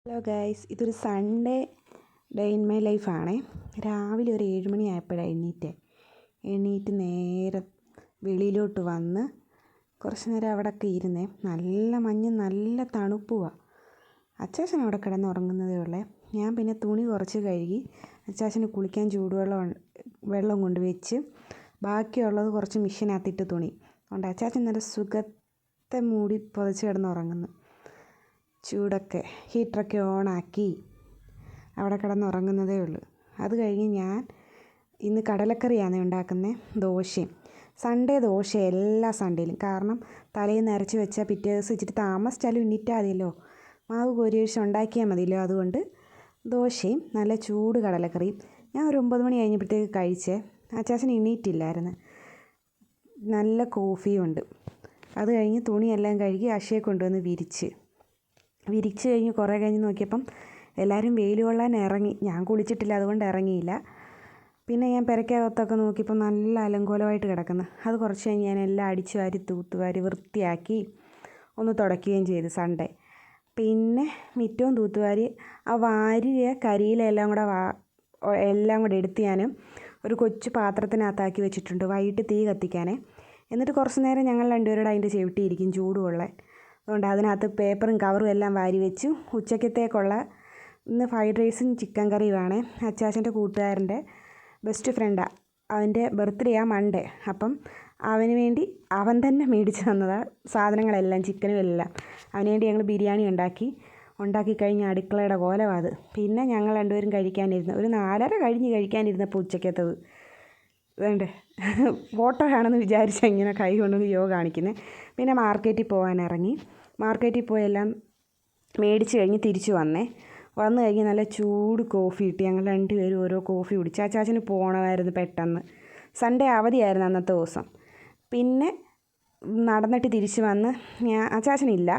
Hello guys, ഇതൊരു Sunday day in my ലൈഫാണേ. രാവിലെ ഒരു 7 മണി ആയപ്പോഴാണ് എണീറ്റ് നേരെ വെളിയിലോട്ട് വന്ന് കുറച്ച് നേരം അവിടെയൊക്കെ ഇരുന്നേ. നല്ല മഞ്ഞ്, നല്ല തണുപ്പുമാണ്. അച്ചാച്ചൻ അവിടെ കിടന്നുറങ്ങുന്നതേ ഉള്ളേ. ഞാൻ പിന്നെ തുണി കുറച്ച് കഴുകി അച്ചാച്ചന് കുളിക്കാൻ വെള്ളം കൊണ്ടുവച്ച് ബാക്കിയുള്ളത് കുറച്ച് മെഷീനകത്തിട്ട് തുണി അതുകൊണ്ട് അച്ചാച്ചൻ നല്ല സുഖത്തെ മൂടി പുതച്ച് കിടന്നുറങ്ങുന്നു. ചൂടൊക്കെ ഹീറ്ററൊക്കെ ഓണാക്കി അവിടെ കിടന്നുറങ്ങുന്നതേ ഉള്ളൂ. അത് കഴിഞ്ഞ് ഞാൻ ഇന്ന് കടലക്കറിയാണ് ഉണ്ടാക്കുന്നത്. ദോശയും. സൺഡേ ദോശ എല്ലാ സൺഡേയിലും. കാരണം തലേന്ന് അരച്ച് വെച്ചാൽ പിറ്റേ ദിവസം ഇച്ചിരി താമസിച്ചാലും എണീറ്റാൽ മതിയല്ലോ, മാവ് കോരി ഒഴിച്ച് ഉണ്ടാക്കിയാൽ മതിയല്ലോ. അതുകൊണ്ട് ദോശയും നല്ല ചൂട് കടലക്കറിയും. ഞാൻ ഒരു 9 മണി കഴിഞ്ഞപ്പോഴത്തേക്ക് കഴിച്ചേ. അച്ചാച്ചൻ എണീറ്റില്ലായിരുന്നു. നല്ല കോഫിയും ഉണ്ട്. അത് കഴിഞ്ഞ് തുണിയെല്ലാം കഴുകി അക്ഷയെ കൊണ്ടുവന്ന് വിരിച്ച് കഴിഞ്ഞ് കുറേ കഴിഞ്ഞ് നോക്കിയപ്പം എല്ലാവരും വെയിൽ കൊള്ളാൻ ഇറങ്ങി. ഞാൻ കുളിച്ചിട്ടില്ല, അതുകൊണ്ട് ഇറങ്ങിയില്ല. പിന്നെ ഞാൻ പെരക്കകത്തൊക്കെ നോക്കിയപ്പോൾ നല്ല അലങ്കോലമായിട്ട് കിടക്കുന്നു. അത് കുറച്ച് കഴിഞ്ഞ് ഞാൻ എല്ലാം അടിച്ചു വാരി തൂത്തുവാരി വൃത്തിയാക്കി ഒന്ന് തുടയ്ക്കുകയും ചെയ്തു സൺഡേ. പിന്നെ മിറ്റവും തൂത്തുവാരി ആ വാരിയ കരിയിലെല്ലാം കൂടെ എടുത്ത് ഞാൻ ഒരു കൊച്ചു പാത്രത്തിനകത്താക്കി വെച്ചിട്ടുണ്ട് വൈകിട്ട് തീ കത്തിക്കാനേ. എന്നിട്ട് കുറച്ച് നേരം ഞങ്ങൾ രണ്ടുപേരോട് അതിൻ്റെ ചവിട്ടിയിരിക്കും ചൂടുകൊള്ളാൻ. അതുകൊണ്ട് അതിനകത്ത് പേപ്പറും കവറും എല്ലാം വാരി വെച്ചു. ഉച്ചക്കത്തേക്കുള്ള ഇന്ന് ഫ്രൈഡ് റൈസും ചിക്കൻ കറിയുമാണ്. അച്ചാച്ചൻ്റെ കൂട്ടുകാരൻ്റെ ബെസ്റ്റ് ഫ്രണ്ടാണ്. അവൻ്റെ ബർത്ത്ഡേയാണ് മൺഡേ. അപ്പം അവന് വേണ്ടി അവൻ തന്നെ മേടിച്ച് തന്നതാണ് സാധനങ്ങളെല്ലാം, ചിക്കനും എല്ലാം. അവന് വേണ്ടി ഞങ്ങൾ ബിരിയാണി ഉണ്ടാക്കി കഴിഞ്ഞ് അടുക്കളയുടെ കോലമാണ് അത്. പിന്നെ ഞങ്ങൾ രണ്ടുപേരും കഴിക്കാനിരുന്നു. ഒരു 4:30 കഴിഞ്ഞ് കഴിക്കാനിരുന്നപ്പോൾ ഉച്ചക്കത്തത് വേണ്ടേ ഫോട്ടോ ആണെന്ന് വിചാരിച്ചാൽ ഇങ്ങനെ കൈ കൊണ്ടുവന്ന് യോഗ കാണിക്കുന്നത്. പിന്നെ മാർക്കറ്റിൽ പോകാൻ ഇറങ്ങി. മാർക്കറ്റിൽ പോയി എല്ലാം മേടിച്ച് കഴിഞ്ഞ് തിരിച്ചു വന്നു കഴിഞ്ഞ് നല്ല ചൂട് കോഫി ഇട്ട് ഞങ്ങൾ രണ്ടുപേരും ഓരോ കോഫി കുടിച്ച്. അച്ചാച്ചന് പോകണമായിരുന്നു പെട്ടെന്ന്. സൺഡേ അവധിയായിരുന്നു അന്നത്തെ ദിവസം. പിന്നെ നടന്നിട്ട് തിരിച്ച് വന്ന് അച്ചാച്ചനില്ല.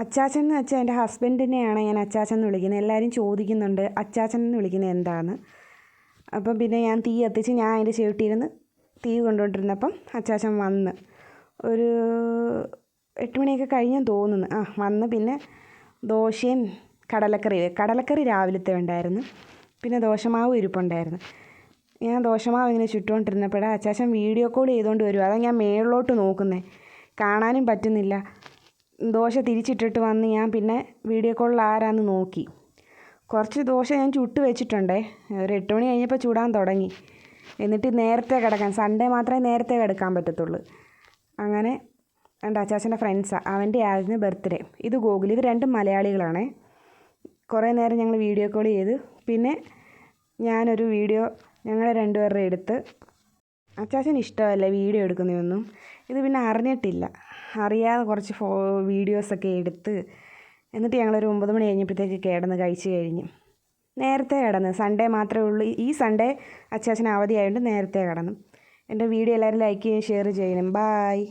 അച്ചാച്ചൻ എന്ന് വെച്ചാൽ എൻ്റെ ഹസ്ബൻഡിനെയാണ് ഞാൻ അച്ചാച്ചൻ എന്ന് വിളിക്കുന്നത്. എല്ലാവരും ചോദിക്കുന്നുണ്ട് അച്ചാച്ചൻ എന്ന് വിളിക്കുന്നത് എന്താണെന്ന്. അപ്പം പിന്നെ ഞാൻ തീ കത്തിച്ച് ഞാൻ അതിൻ്റെ ചുവട്ടിലിരുന്ന് തീ കൊണ്ടുകൊണ്ടിരുന്നപ്പം അച്ചാച്ചൻ വന്ന് ഒരു 8 മണിയൊക്കെ കഴിഞ്ഞെന്ന് തോന്നുന്നു. വന്ന് പിന്നെ ദോശയും കടലക്കറി രാവിലത്തെ ഉണ്ടായിരുന്നു. പിന്നെ ദോശമാവും ഇരിപ്പുണ്ടായിരുന്നു. ഞാൻ ദോശമാവ് ഇങ്ങനെ ചുട്ടുകൊണ്ടിരുന്നപ്പോഴാണ് അച്ചാച്ചൻ വീഡിയോ കോൾ ചെയ്തുകൊണ്ട് വരും. അതാണ് ഞാൻ മേളിലോട്ട് നോക്കുന്നത്, കാണാനും പറ്റുന്നില്ല. ദോശ തിരിച്ചിട്ടിട്ട് വന്ന് ഞാൻ പിന്നെ വീഡിയോ കോളിൽ ആരാന്ന് നോക്കി. കുറച്ച് ദോശ ഞാൻ ചുട്ട് വെച്ചിട്ടുണ്ടേ. ഒരു 8 മണി കഴിഞ്ഞപ്പോൾ ചൂടാൻ തുടങ്ങി. എന്നിട്ട് നേരത്തെ കിടക്കാൻ, സൺഡേ മാത്രമേ നേരത്തെ കിടക്കാൻ പറ്റത്തുള്ളൂ. അങ്ങനെ എൻ്റെ അച്ചാച്ചൻ്റെ ഫ്രണ്ട്സാണ്, അവൻ്റെ ആയിരുന്നു ബർത്ത്ഡേ. ഇത് ഗോകുൽ, ഇത് രണ്ടും മലയാളികളാണേ. കുറേ നേരം ഞങ്ങൾ വീഡിയോ കോൾ ചെയ്ത് പിന്നെ ഞാനൊരു വീഡിയോ ഞങ്ങളെ രണ്ടുപേരുടെ എടുത്ത്. അച്ചാച്ചന് ഇഷ്ടമല്ല വീഡിയോ എടുക്കുന്നതൊന്നും. ഇത് പിന്നെ അറിഞ്ഞിട്ടില്ല, അറിയാതെ കുറച്ച് വീഡിയോസൊക്കെ എടുത്ത് എന്നിട്ട് ഞങ്ങളൊരു 9 മണി കഴിഞ്ഞപ്പോഴത്തേക്ക് കിടന്ന് കഴിച്ച് കഴിഞ്ഞ് നേരത്തെ കിടന്ന്. സൺഡേ മാത്രമേ ഉള്ളൂ, ഈ സൺഡേ അച്ചാച്ചന് അവധിയായതുകൊണ്ട് നേരത്തെ കിടന്നു. എൻ്റെ വീഡിയോ എല്ലാവരും ലൈക്ക് ചെയ്യുകയും ഷെയർ ചെയ്യണം. ബായ്.